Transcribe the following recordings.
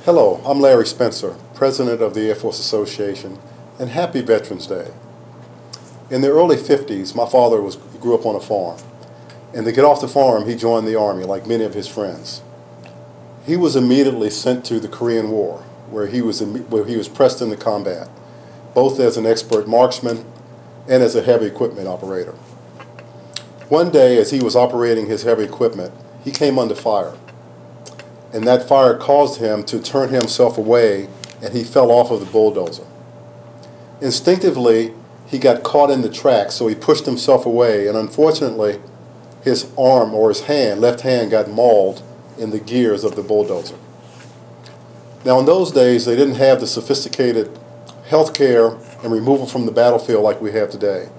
Hello, I'm Larry Spencer, President of the Air Force Association, and happy Veterans Day. In the early 50s, my father grew up on a farm, and to get off the farm, he joined the Army like many of his friends. He was immediately sent to the Korean War, where he was pressed into combat, both as an expert marksman and as a heavy equipment operator. One day, as he was operating his heavy equipment, he came under fire, and that fire caused him to turn himself away, and he fell off of the bulldozer. Instinctively, he got caught in the tracks, so he pushed himself away, and unfortunately, his arm or his hand, left hand, got mauled in the gears of the bulldozer. Now, in those days, they didn't have the sophisticated health care and removal from the battlefield like we have today.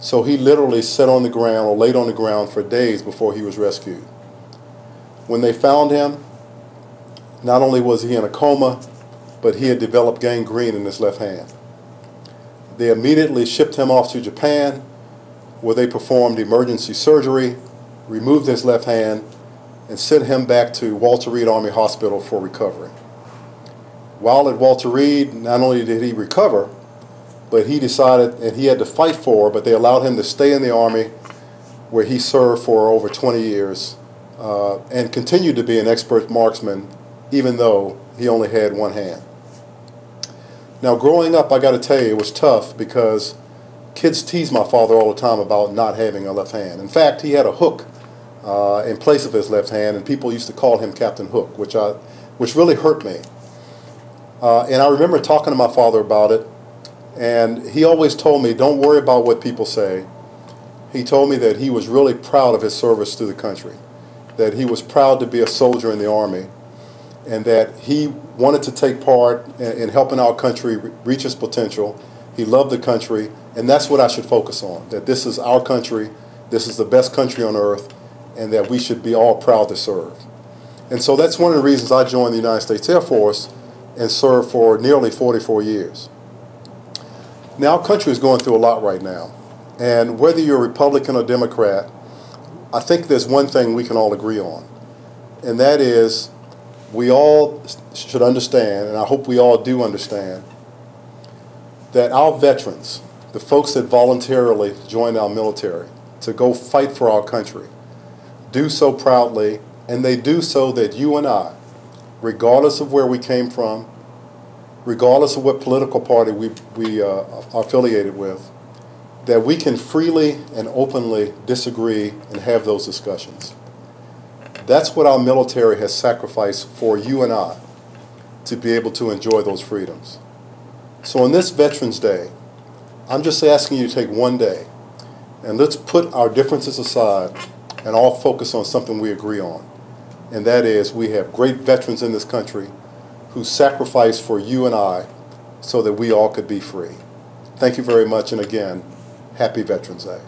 So he literally sat on the ground or laid on the ground for days before he was rescued. When they found him, not only was he in a coma, but he had developed gangrene in his left hand. They immediately shipped him off to Japan, where they performed emergency surgery, removed his left hand, and sent him back to Walter Reed Army Hospital for recovery. While at Walter Reed, not only did he recover, but he decided, and he had to fight for, but they allowed him to stay in the Army, where he served for over 20 years and continued to be an expert marksman, even though he only had one hand. Now, growing up, I got to tell you, it was tough because kids teased my father all the time about not having a left hand. In fact, he had a hook in place of his left hand, and people used to call him Captain Hook, which really hurt me. And I remember talking to my father about it, and he always told me, don't worry about what people say. He told me that he was really proud of his service to the country, that he was proud to be a soldier in the Army, and that he wanted to take part in helping our country reach its potential. He loved the country, and that's what I should focus on, that this is our country, this is the best country on earth, and that we should be all proud to serve. And so that's one of the reasons I joined the United States Air Force and served for nearly 44 years. Now, our country is going through a lot right now, and whether you're a Republican or Democrat, I think there's one thing we can all agree on, and that is we all should understand, and I hope we all do understand, that our veterans, the folks that voluntarily join our military to go fight for our country, do so proudly, and they do so that you and I, regardless of where we came from, regardless of what political party we are affiliated with, that we can freely and openly disagree and have those discussions. That's what our military has sacrificed for you and I to be able to enjoy those freedoms. So on this Veterans Day, I'm just asking you to take one day and let's put our differences aside and all focus on something we agree on. And that is we have great veterans in this country who sacrificed for you and I so that we all could be free. Thank you very much, and again, happy Veterans Day.